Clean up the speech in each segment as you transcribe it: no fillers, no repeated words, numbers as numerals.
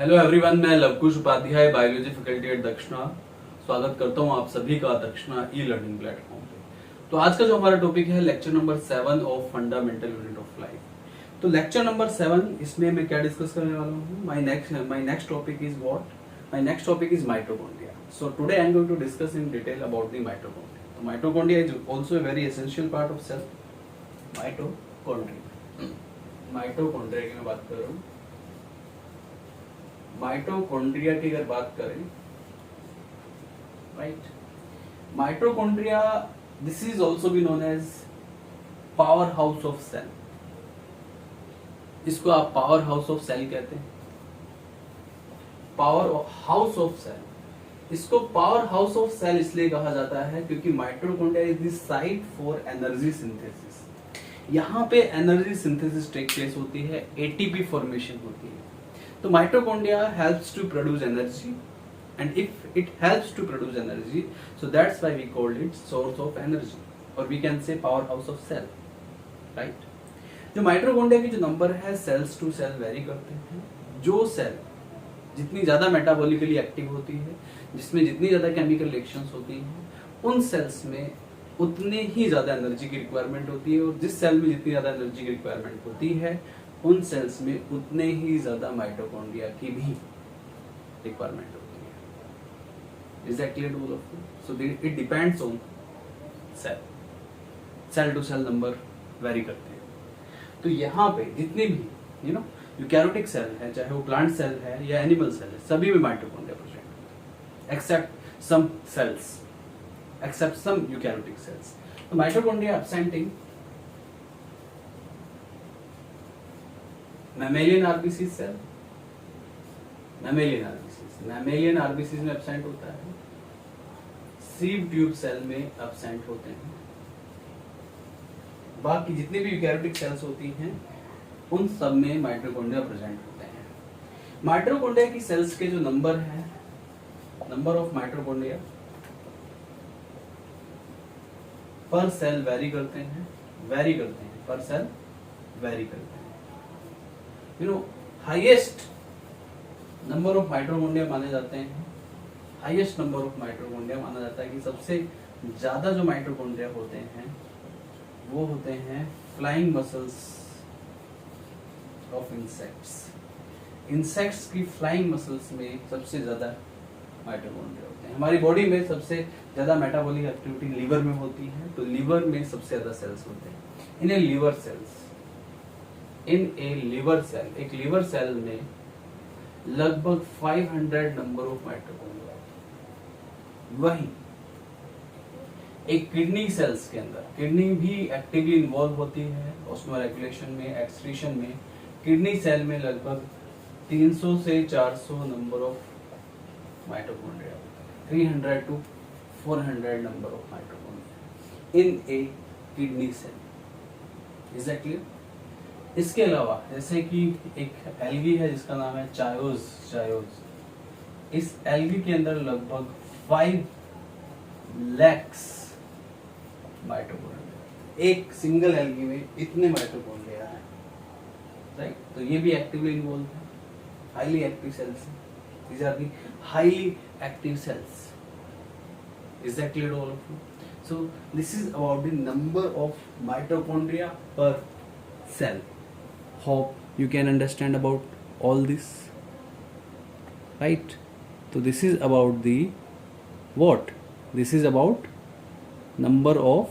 Hello everyone, मैं Luvkush Upadhyay biology faculty at Dakshina स्वागत करता हूं आप सभी का दक्षिणा ई लर्निंग प्लेटफॉर्म पे। तो आज का जो हमारा टॉपिक है lecture number 7 of fundamental unit of life. तो लेक्चर नंबर 7 इसमें मैं क्या डिस्कस करने वाला हूं, my next topic is what my next topic is mitochondria. So today I am going to discuss in detail about the mitochondria. तो mitochondria is also a very essential part of cell. Mitochondria की मैं बात कर रहा हूं। Mitochondria की अगर बात करें, right, mitochondria this is also be known as power house of cell. इसको आप पावर हाउस ऑफ सेल कहते हैं, पावर हाउस ऑफ सेल। इसको पावर हाउस ऑफ सेल इसलिए कहा जाता है क्योंकि mitochondria is the site for energy synthesis. यहाँ पे एनर्जी सिंथेसिस टेक प्लेस होती है, एटीपी फॉर्मेशन होती है। तो mitochondria helps to produce energy, and if it helps to produce energy, so that's why we called it source of energy, or we can say powerhouse of cell, right? जो mitochondria की जो number है sales to cell very करते हैं। जो cell जितनी ज्यादा metabolically active होती है, जिसमें जितनी ज्यादा केमिकल रिएक्शंस होती हैं, उन सेल्स में उतने ही ज्यादा एनर्जी की रिक्वायरमेंट होती है, और जिस सेल में जितनी ज्यादा एनर्जी की रिक्वायरमेंट होती है उन सेल्स में उतने ही ज्यादा माइटोकॉन्ड्रिया की भी रिक्वायरमेंट होती है। Is that clear to all of you? So it depends on cell to cell number vary करते हैं। तो यहाँ पे जितने भी यूकैरियोटिक सेल है, चाहे वो प्लांट सेल है या एनिमल सेल है, सभी में माइटोकॉन्ड्रिया प्रेजेंट होते हैं except some cells, except some eukaryotic cells. तो mitochondria absent in mammalian RBCs cell, mammalian RBCs में एब्सेंट होता है, सीव ट्यूब सेल में एब्सेंट होते हैं। बाकी जितने भी यूकैरियोटिक सेल्स होती हैं उन सब में माइटोकॉन्ड्रिया प्रेजेंट होते हैं। माइटोकॉन्ड्रिया की सेल्स के जो नंबर है, नंबर ऑफ माइटोकॉन्ड्रिया पर सेल वेरी करते हैं पर सेल वेरी करते हैं। हाईएस्ट नंबर ऑफ माइटोकॉन्ड्रिया माने जाते हैं, हाईएस्ट नंबर ऑफ माइटोकॉन्ड्रिया माना जाता है कि सबसे ज्यादा जो माइटोकॉन्ड्रिया होते हैं वो होते हैं फ्लाइंग मसल्स ऑफ इंसेक्ट्स की फ्लाइंग मसल्स में सबसे ज्यादा माइटोकॉन्ड्रिया होते हैं। हमारी बॉडी में सबसे ज्यादा मेटाबॉलिक एक्टिविटी लीवर में होती है, तो लीवर में सबसे ज्यादा सेल्स होते हैं। इन ए लीवर सेल, एक लीवर सेल में लगभग 500 नंबर ऑफ माइटोकॉन्ड्रिया। वहीं एक किडनी सेल्स के अंदर, किडनी भी एक्टिवली इन्वॉल्व होती है ऑस्मोरेगुलेशन में, एक्सक्रीशन में। किडनी सेल में लगभग 300 से 400 number of mitochondria, 300 to 400 number of mitochondria in a kidney cell. Is that clear? इसके अलावा जैसे कि एक एल्गी है जिसका नाम है चायोज। इस एल्गी के अंदर लगभग 5 lakhs माइटोकॉन्ड्रिया, एक सिंगल एल्गी में इतने माइटोकॉन्ड्रिया हैं, राइट? तो ये भी एक्टिवली इन्वॉल्व है, हाईली एक्टिव सेल्स हैं। These are the highly active cells. Is that clear all of you? So this is about the number of mitochondria per cell. Hope you can understand about all this, right? So this is about the what? This is about number of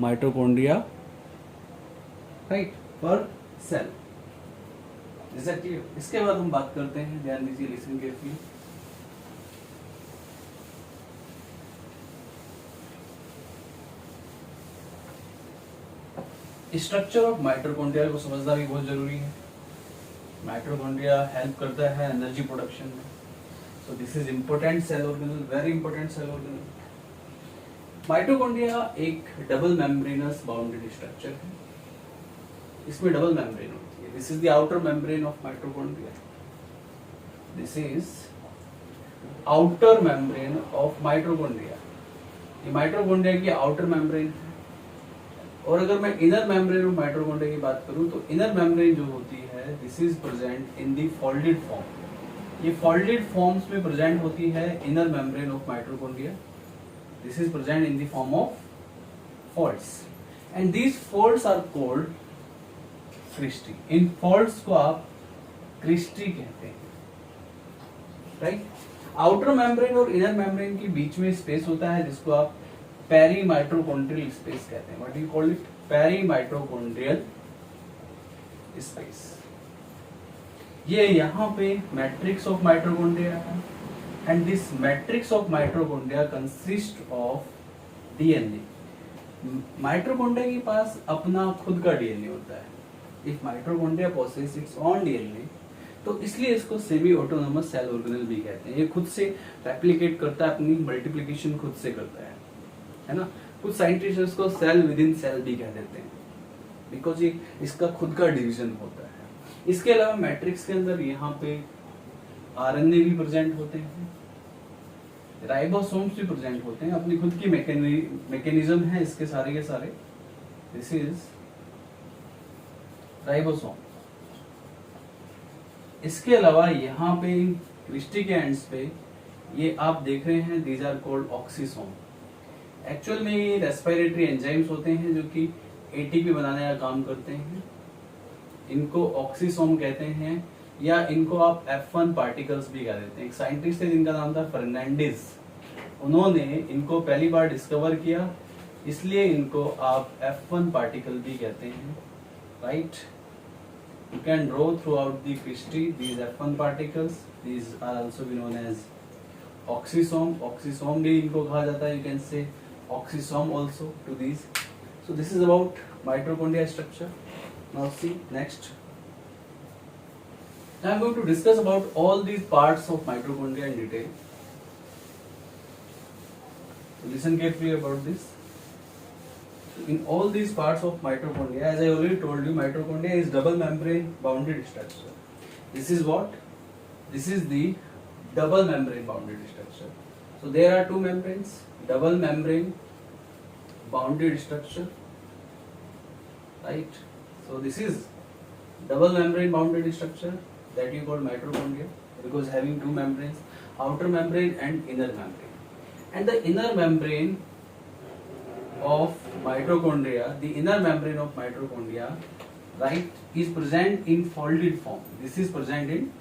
mitochondria, right, per cell. Is that clear? इसके बाद हम बात करते हैं, ध्यान दीजिए, listen carefully. Structure of mitochondria को समझना भी बहुत जरूरी है। माइटोकॉन्ड्रिया हेल्प करता है एनर्जी प्रोडक्शन में। So this is important cell organelle, very important cell organelle. Mitochondria एक डबल मेम्ब्रेनस बाउंडेड स्ट्रक्चर है। इसमें डबल मेम्ब्रेन होती है। This is the outer membrane of mitochondria, this is outer membrane of mitochondria. ये mitochondria की outer membrane है। और अगर मैं इनर मेम्ब्रेन ऑफ माइटोकॉन्ड्रिया की बात करूं तो इनर मेम्ब्रेन जो होती है this is present in the folded form. ये फोल्डेड फॉर्म्स में प्रेजेंट होती है inner membrane of mitochondria. This is present in the form of folds and these folds are called cristae. इन folds को आप क्रिस्टी कहते हैं, राइट. आउटर मेम्ब्रेन और इनर मेम्ब्रेन के बीच में स्पेस होता है जिसको आप पेरी माइटोकॉन्ड्रियल स्पेस कहते हैं. What do you call it? Perimitochondrial space. ये यहाँ पे मैट्रिक्स ऑफ माइटोकॉन्ड्रिया है and this matrix of mitochondria consist of DNA. Mitochondria के पास अपना खुद का डीएनए होता है. If mitochondria possess its own DNA, तो इसलिए इसको सेमी ऑटोनोमस सेल ऑर्गेनेल भी कहते हैं. ये खुद से रेप्लिकेट करता है, अपनी मल्टीप्लिकेशन खुद से करता है ना. कुछ साइंटिस्ट इसको सेल विद इन सेल भी कह देते हैं बिकॉज ये इसका खुद का डिवीजन होता है. इसके अलावा मैट्रिक्स के अंदर यहाँ पे आरएनए भी प्रेजेंट होते हैं, राइबोसोम्स भी प्रेजेंट होते हैं. अपनी खुद की मैकेनिज्म है इसके सारे के सारे. This is ribosome. इसके अलावा यहाँ पे क्रिस्टी के एंड्स पे ये आप देख रहे हैं, these are called oxysome. Actual में ये रेस्पिरेटरी एंजाइम्स होते हैं जो कि एटीपी बनाने का काम करते हैं. इनको ऑक्सीसोम कहते हैं या इनको आप F1 पार्टिकल्स भी कह देते हैं. एक साइंटिस्ट थे जिनका नाम था फर्नांडिस. उन्होंने इनको पहली बार डिस्कवर किया, इसलिए इनको आप F1 पार्टिकल भी कहते हैं, right. You can draw throughout the crystal these F1 particles. These are also be known as oxysome. Oxysome भी इनको कहा जाता है. You can say oxysome also to these. So this is about mitochondria structure. Now see next. Now I am going to discuss about all these parts of mitochondria in detail. So listen carefully about this. In all these parts of mitochondria, as I already told you, mitochondria is double membrane bounded structure. This is what? This is the double membrane bounded structure. So there are two membranes, double membrane bounded structure, right? So this is double membrane bounded structure that you call mitochondria because having two membranes, outer membrane and inner membrane. And the inner membrane of mitochondria, the inner membrane of mitochondria, right, is present in folded form. This is present in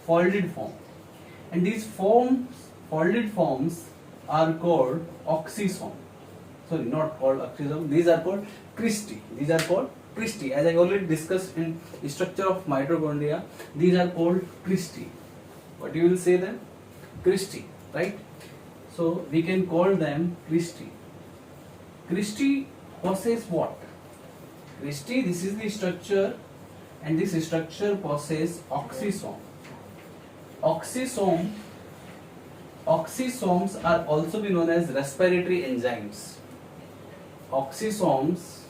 folded form, and these folded forms are called oxysome. Sorry, not called oxysome. These are called cristae. These are called cristae. As I already discussed in structure of mitochondria, these are called cristae. What you will say then? Cristae, right? So we can call them cristae. Cristae possess what? Cristae, this is the structure, and this structure possess oxysome. Oxysomes are also be known as respiratory enzymes. Oxysomes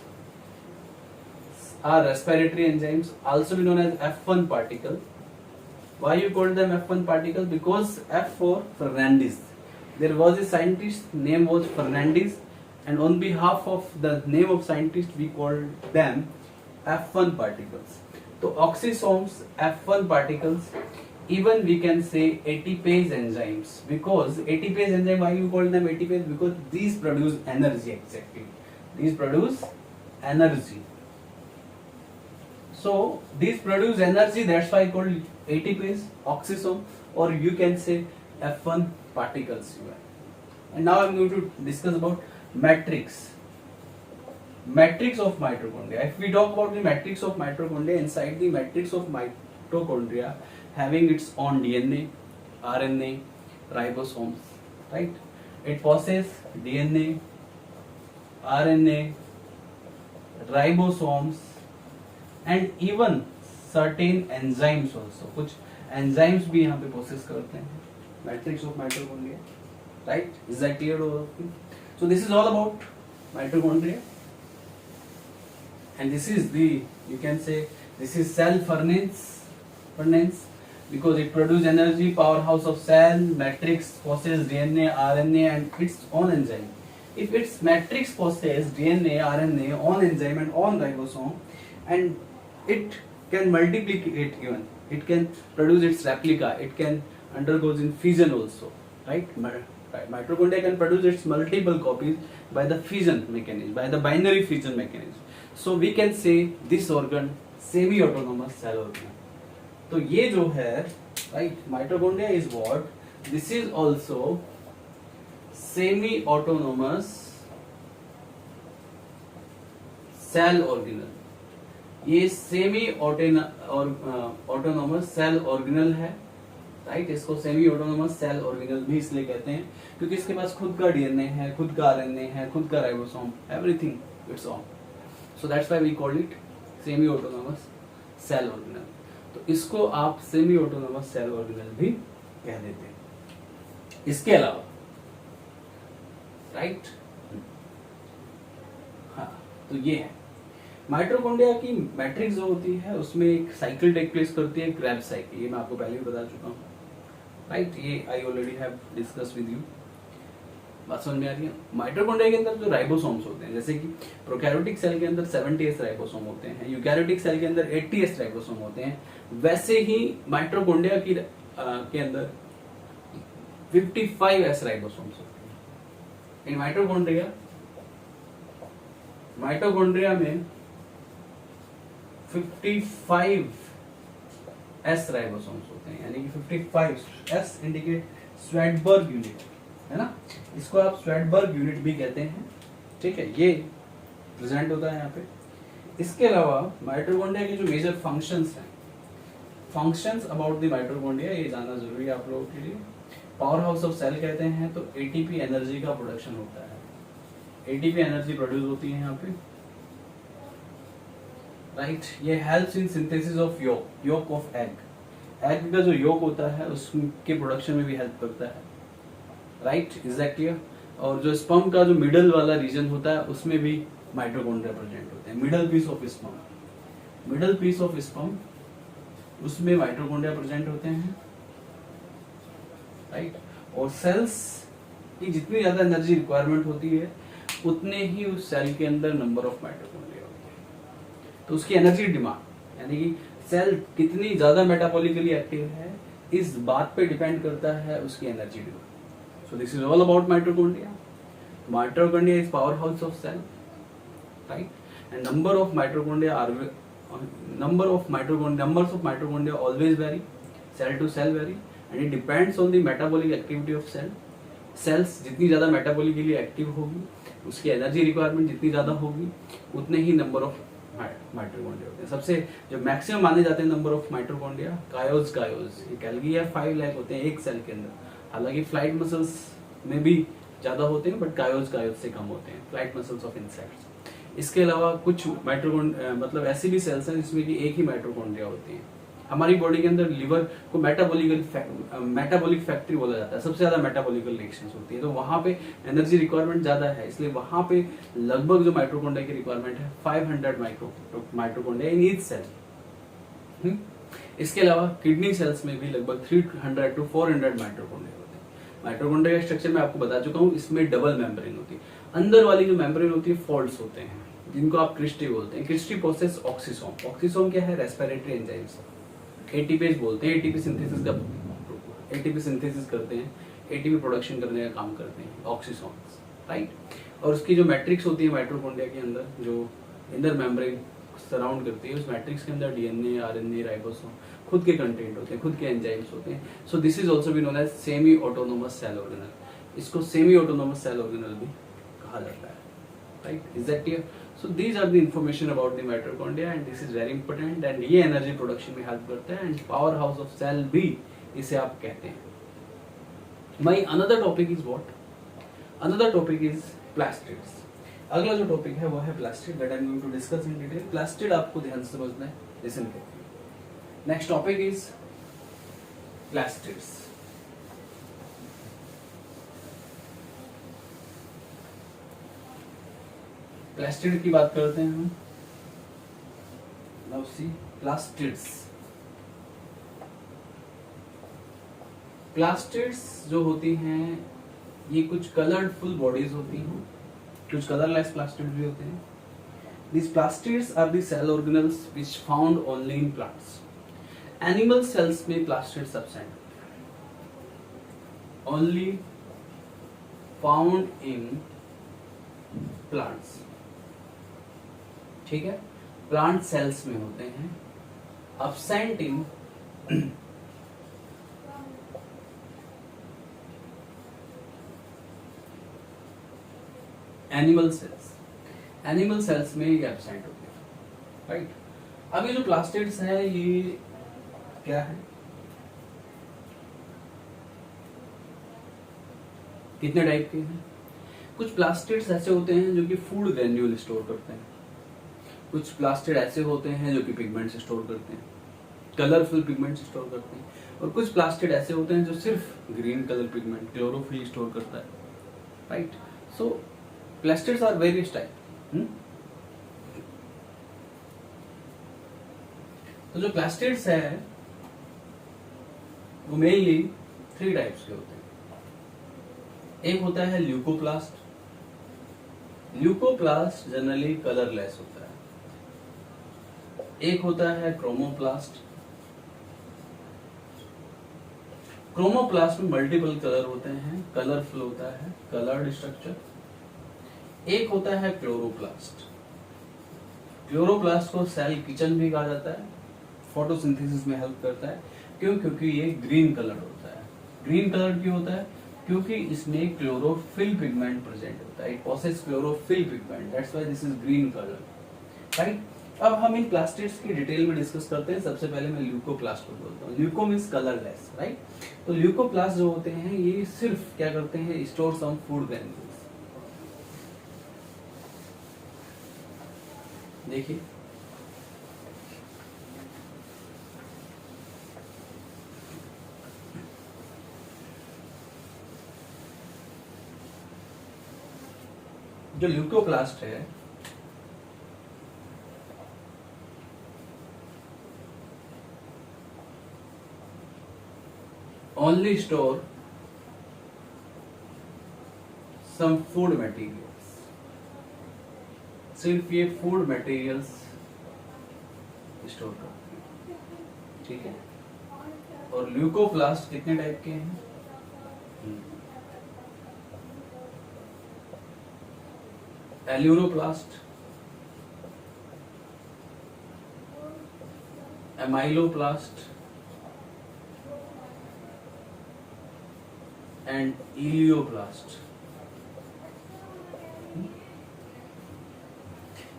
are respiratory enzymes, also be known as F1 particle. Why you call them F1 particle? Because F for Fernandez. There was a scientist, name was Fernandez, and on behalf of the name of scientist we called them F1 particles. So oxysomes, F1 particles. Even we can say ATPase enzymes, because ATPase enzyme, why you call them ATPase? Because these produce energy. Exactly, these produce energy. So these produce energy, that's why I call ATPase, oxysome, or you can say F1 particles. And now I am going to discuss about matrix of mitochondria. If we talk about the matrix of mitochondria, inside the matrix of mitochondria having its own DNA, RNA, ribosomes, right? It possesses DNA, RNA, ribosomes, and even certain enzymes also. कुछ enzymes भी यहाँ पे possess करते हैं. Matrix of mitochondria, right? Is that clear to all of you? So this is all about mitochondria, and this is the, you can say, this is cell furnace, because it produces energy, powerhouse of cell. Matrix possesses DNA, RNA, and its own enzyme. If its matrix possesses DNA, RNA, own enzyme, and own ribosome, and it can multiplicate even. It can produce its replica. It can undergoes in fission also, right? Mitochondria can produce its multiple copies by the fission mechanism, by the binary fission mechanism. So we can say this organ semi-autonomous cell organ. तो ये जो है, right, mitochondria is what? This is also semi-autonomous cell organelle. ये semi autonomous cell organelle है, right? इसको semi autonomous cell organelle भी इसलिए कहते हैं क्योंकि इसके पास खुद का डीएनए है, खुद का आरएनए है, खुद का ribosome, everything its own. So that's why we call it semi autonomous cell organelle. तो इसको आप सेमी ऑटोनोमस सेल ऑर्गेनल भी कह देते हैं. इसके अलावा, राइट, हाँ, तो ये है माइटोकॉन्ड्रिया की मैट्रिक्स जो होती है उसमें एक साइकिल टेक प्लेस करती है, क्रेब्स साइकिल. ये मैं आपको पहले भी बता चुका हूँ, राइट? ये I already have discuss with you. बात समझ में आ रही है? माइटोकॉन्ड्रिया के अंदर जो राइबोसोम्स होते हैं, जैसे कि प्रोकैरियोटिक सेल के अंदर 70s राइबोसोम होते हैं, यूकैरियोटिक सेल के अंदर 80s राइबोसोम होते हैं, वैसे ही माइटोकॉन्ड्रिया की के अंदर 55s राइबोसोम्स होते हैं. इन माइटोकॉन्ड्रिया में 55s राइबोसोम्स होते हैं, यानी कि 55s इंडिकेट स्वेडबर्ग यूनिट, है ना? इसको आप स्वेडबर्ग यूनिट भी कहते हैं, ठीक है? ये प्रेजेंट होता है यहाँ पे. इसके अलावा माइटोकॉन्ड्रिया के जो मेजर फंक्शंस हैं, फंक्शंस अबाउट द माइटोकॉन्ड्रिया, ये जानना जरूरी है आप लोगों के लिए. पावर हाउस ऑफ सेल कहते हैं, तो एटीपी एनर्जी का प्रोडक्शन होता है. एटीपी एनर्जी प्रोड्यूस होती है यहाँ पे, राइट? ये helps in synthesis of yolk of egg. Egg का जो योक होता है उसके प्रोडक्शन में भी हेल्प करता है, राइट? एग्जैक्टली. और जो स्पर्म का जो मिडल वाला रीजन होता है उसमें भी माइटोकॉन्ड्रिया प्रेजेंट होते हैं. मिडल पीस ऑफ स्पर्म उसमें माइटोकॉन्ड्रिया प्रेजेंट होते हैं, राइट? और सेल्स की जितनी ज्यादा एनर्जी रिक्वायरमेंट होती है उतने ही उस सेल के अंदर नंबर ऑफ माइटोकॉन्ड्रिया होते हैं. तो उसकी एनर्जी डिमांड, यानी कि सेल कितनी ज्यादा मेटाबॉलिकली एक्टिव है, इस बात पे डिपेंड करता है उसकी energy demand. So this is all about mitochondria. Mitochondria is power house of cell, right? And numbers of mitochondria always vary, cell to cell vary, and it depends on the metabolic activity of cell. Cells जितनी ज्यादा metabolically active होगी, उसकी energy requirement जितनी ज्यादा होगी, उतने ही number of mitochondria होते हैं. सबसे जो मैक्सिमम माने जाते हैं नंबर ऑफ माइटोकॉन्ड्रिया, कायोज ये कैलगी या 5 लाख होते हैं एक सेल के अंदर. हालांकि फ्लाइट मसल्स में भी ज्यादा होते हैं, बट कायोज से कम होते हैं, फ्लाइट मसल्स ऑफ इंसेक्ट्स. इसके अलावा कुछ मतलब ऐसी भी सेल्स हैं जिसमें कि एक ही माइटोकॉन्ड्रिया होती है. हमारी बॉडी के अंदर लिवर को मेटाबॉलिक फैक्ट्री बोला जाता है, सबसे ज्यादा मेटाबॉलिकल रिएक्शंस होती है, तो वहां पे एनर्जी रिक्वायरमेंट ज्यादा है, इसलिए वहां पे लगभग जो माइटोकॉन्ड्रिया की रिक्वायरमेंट है 500 माइटोकॉन्ड्रिया इन ईच सेल. इसके अलावा किडनी सेल्स में भी लगभग 300 to 400 माइटोकॉन्ड्रिया होते हैं. माइटोकॉन्ड्रिया का स्ट्रक्चर मैं आपको बता चुका हूँ, इसमें डबल मेम्ब्रेन होती है. अंदर वाली जो मेम्ब्रेन होती है फोल्ड्स होते हैं, जिनको आप क्रिस्टी बोलते हैं. Christie process oxysome. ऑक्सीसोम क्या है? Respiratory enzymes. एटीपीज बोलते हैं. एटीपी सिंथेसिस करते हैं, एटीपी प्रोडक्शन करने का काम करते हैं ऑक्सीसोम्स, राइट? और उसकी जो मैट्रिक्स होती है माइटोकॉन्ड्रिया के अंदर, जो इनर मेम्ब्रेन सराउंड करती है, उस मैट्रिक्स के अंदर डीएनए, आरएनए, राइबोसोम खुद के कंटेंट होते हैं, खुद के एंजाइम्स होते हैं. So this is also be known as semi autonomous cell organelle. इसको सेमी ऑटोनोमस सेल ऑर्गेनल भी कहा जाता है, right? Is that clear? So these are the information about the mitochondria, and this is very important, and ये energy production में help करता है, and power house of cell भी इसे आप कहते हैं. My another topic is what? Another topic is plastids. अगला जो टॉपिक है वो है plastid, that I am going to discuss in detail. Plastid आपको ध्यान से समझना है, listen carefully. Next topic is plastids. Plastid की बात करते हैं हम. Now see plastids. प्लास्टिड्स जो होती हैं ये कुछ कलरफुल बॉडीज होती हैं, कुछ कलरलेस प्लास्टिड भी होते हैं. These plastids are the cell organelles which found only in plants. Animal cells में plastids absent, only found in plants, ठीक है, प्लांट सेल्स में होते हैं, absent in animal cells, animal cells में ये एब्सेंट होते हैं, राइट। अब ये जो प्लास्टिड्स है ये क्या है, कितने टाइप के हैं? कुछ प्लास्टिड्स ऐसे होते हैं जो कि फूड ग्रेन्यूल स्टोर करते हैं, कुछ प्लास्टिड ऐसे होते हैं जो कि पिगमेंट्स स्टोर करते हैं, कलरफुल पिगमेंट्स स्टोर करते हैं, और कुछ प्लास्टिड ऐसे होते हैं जो सिर्फ green colour pigment chlorophyll store करता है, right. So plastids are various type. तो जो प्लास्टिड्स है वो मेनली 3 टाइप्स के होते हैं। एक होता है ल्यूकोप्लास्ट, ल्यूकोप्लास्ट जनरली कलरलेस होता है। एक होता है क्रोमोप्लास्ट, क्रोमोप्लास्ट में मल्टीपल कलर होते हैं, कलरफुल होता है, कलर्ड स्ट्रक्चर। एक होता है क्लोरोप्लास्ट, क्लोरोप्लास्ट को सेल किचन भी कहा जाता है, फोटोसिंथेसिस में हेल्प करता है। क्यों? क्योंकि ये ग्रीन कलर होता है। ग्रीन कलर क्यों होता है? क्योंकि इसमें क्लोरोफिल पिगमेंट प्रेजेंट होता है, it possess chlorophyll pigment, that's why this is green colour, right. अब हम इन प्लास्टिड्स की डिटेल में डिस्कस करते हैं। सबसे पहले मैं ल्यूकोप्लास्ट को बोलता हूँ। Leuco means colourless, right. तो ल्यूकोप्लास्ट जो होते हैं ये सिर्फ क्या करते हैं, स्टोर सम फूड ग्रेन्यूल्स। देखिए जो ल्यूकोप्लास्ट है only store some food materials, सिर्फ ये फूड मटेरियल्स स्टोर करते हैं, ठीक है। और ल्यूकोप्लास्ट कितने टाइप के हैं? Aleuroplast, amyloplast and elaioplast.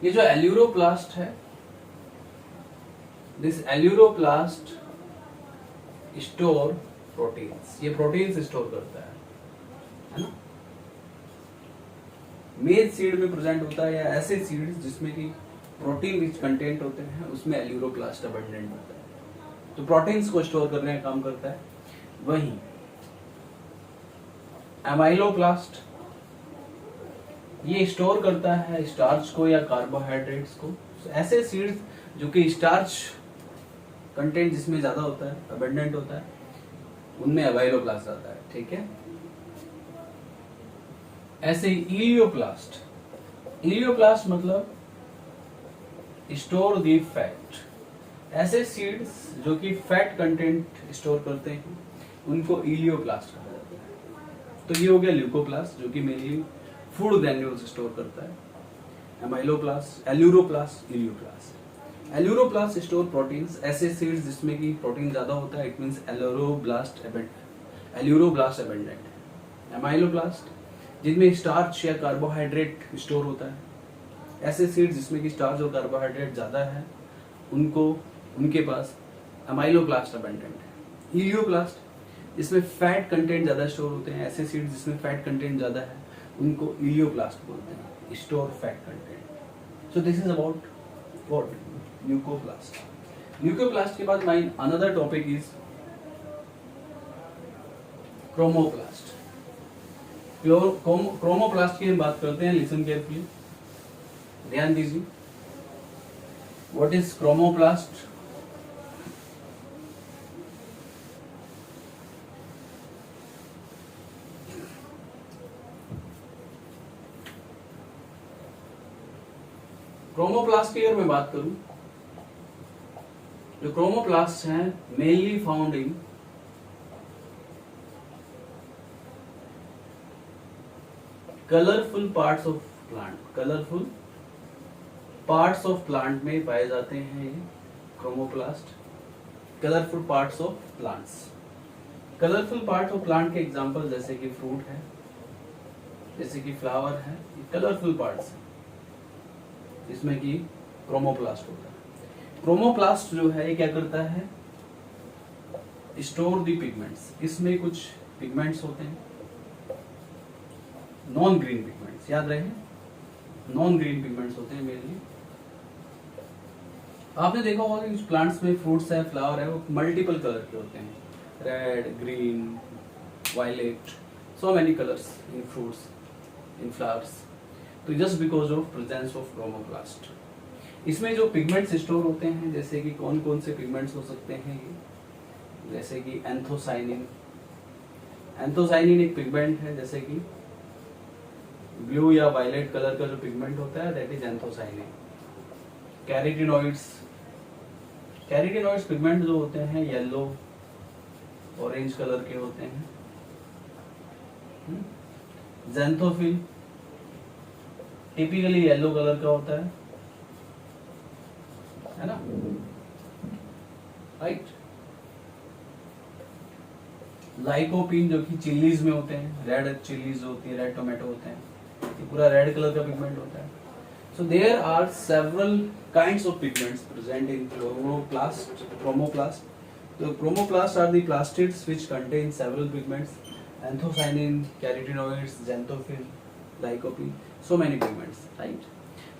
ये जो एल्यूरोप्लास्ट है, दिस एल्यूरोप्लास्ट स्टोर प्रोटीन्स, ये प्रोटीन्स स्टोर करता है ना। मेज सीड में प्रेजेंट होता है या ऐसे सीड्स जिसमें कि प्रोटीन रिच कंटेंट होते हैं, उसमें एल्यूरोप्लास्ट अबंडेंट होता है, तो प्रोटीन्स को स्टोर करने का काम करता है। वहीं एमाइलोप्लास्ट ये स्टोर करता है स्टार्च को या कार्बोहाइड्रेट्स को। ऐसे सीड्स जो कि स्टार्च कंटेंट जिसमें ज्यादा होता है, अबंडेंट होता है, उनमें एमाइलोप्लास्ट आता है, ठीक है। ऐसे ही इलियोप्लास्ट, इलियोप्लास्ट मतलब स्टोर दी फैट। ऐसे सीड्स जो कि फैट कंटेंट स्टोर करते हैं उनको इलियोप्लास्ट कहा जाता है। तो ये हो गया ल्यूकोप्लास्ट जो कि मेनली फूड ग्रैन्यूल्स स्टोर करता है। Amyloplast, aleuroplast, elaioplast. Aleuroplast store proteins, ऐसे सीड्स जिसमें कि प्रोटीन ज्यादा होता है, इट मींस एल्यूरोब्लास्ट अबंडेंट है। एमाइलोप्लास्ट जिनमें स्टार्च या कार्बोहाइड्रेट स्टोर होता है, ऐसे सीड्स जिसमें कि स्टार्च और कार्बोहाइड्रेट ज्यादा है, उनको उनके पास एमाइलोप्लास्ट अबंडेंट है। इलियोप्लास्ट जिसमें फैट कंटेंट ज्यादा स्टोर होते हैं, ऐसे सीड्स जिसमें फैट कंटेंट ज्यादा है उनको इलियोप्लास्ट बोलते हैं, store fat content. So this is about what leucoplast. Leucoplast के बाद mine another topic is chromoplast. Chromoplast की हम बात करते हैं, लिसन केयरफुली, ध्यान दीजिए। What is chromoplast? क्रोमोप्लास्ट की अगर मैं बात करूं, जो क्रोमोप्लास्ट हैं mainly found in colourful parts of plant, colourful parts of plant में पाए जाते हैं ये chromoplast, colourful parts of plants. Colourful parts of plant के एग्जांपल जैसे कि फ्रूट है, जैसे कि फ्लावर है, ये कलरफुल पार्ट्स हैं, इसमें कि क्रोमोप्लास्ट होता है। क्रोमोप्लास्ट जो है ये क्या करता है, स्टोर दी पिगमेंट्स, इसमें कुछ पिगमेंट्स होते हैं, नॉन ग्रीन पिगमेंट्स, याद रहे नॉन ग्रीन पिगमेंट्स होते हैं मेनली। आपने देखा होगा कि कुछ प्लांट्स में फ्रूट्स है, फ्लावर है, वो मल्टीपल कलर के होते हैं, red, green, violet, so many colours in fruits, in flowers, तो just because of presence of chromoplast. इसमें जो पिगमेंट्स स्टोर होते हैं, जैसे कि कौन कौन से पिगमेंट्स हो सकते हैं ये, जैसे कि एंथोसाइनिन, एंथोसाइनिन एक पिगमेंट है, जैसे कि ब्लू या वायलेट कलर का जो पिगमेंट होता है that is anthocyanin. Carotenoids, carotenoids pigment जो होते हैं येलो, ऑरेंज कलर के होते हैं। ज़ैंथोफिल टिपिकली येलो कलर का होता है ना, राइट। लाइकोपीन जो कि चिल्लीज में होते हैं, रेड चिल्लीज होती है, रेड टोमेटो होते हैं, ये पूरा रेड कलर का पिगमेंट होता है। So there are several kinds of pigments present in chromoplast. The chromoplasts are the plastids which contain several pigments: anthocyanin, carotenoids, xanthophyll, lycopene, so many pigments, right?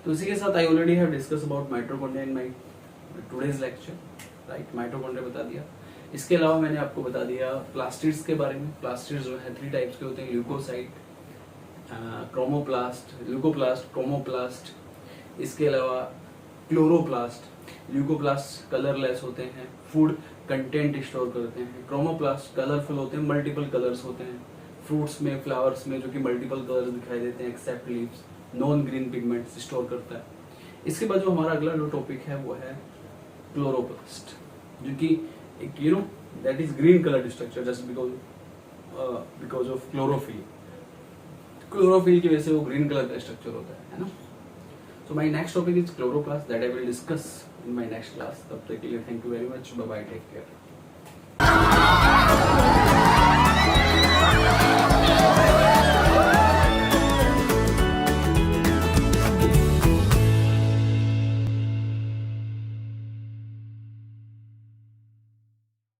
तो इसी के साथ I already have discussed about mitochondria in my today's lecture, right? Mitochondria बता दिया। इसके अलावा मैंने आपको बता दिया प्लास्टिड्स के बारे में। प्लास्टिड्स जो है 3 टाइप्स के होते हैं, ल्यूकोसाइट, क्रोमोप्लास्ट, ल्यूकोप्लास्ट, क्रोमोप्लास्ट। इसके अलावा क्लोरोप्लास्ट, ल्यूकोप्लास्ट कलरलेस होते हैं, फूड कंटेंट स्टोर करते हैं। क्रोमोप्लास्ट कलरफुल होते हैं, मल्टीपल कलर्स होते हैं, फ्रूट्स में, फ्लावर्स में जो कि मल्टीपल कलर्स दिखाई देते हैं except leaves, non green pigments store करता है। इसके बाद जो हमारा अगला जो टॉपिक है वो है क्लोरोप्लास्ट, जो कि एक that is green colour structure just because of chlorophyll. Chlorophyll की वजह से वो ग्रीन कलर का स्ट्रक्चर होता है ना। So my next topic is chloroplast that I will discuss in my next class. तब तक के लिए thank you very much. Bye bye. Take care.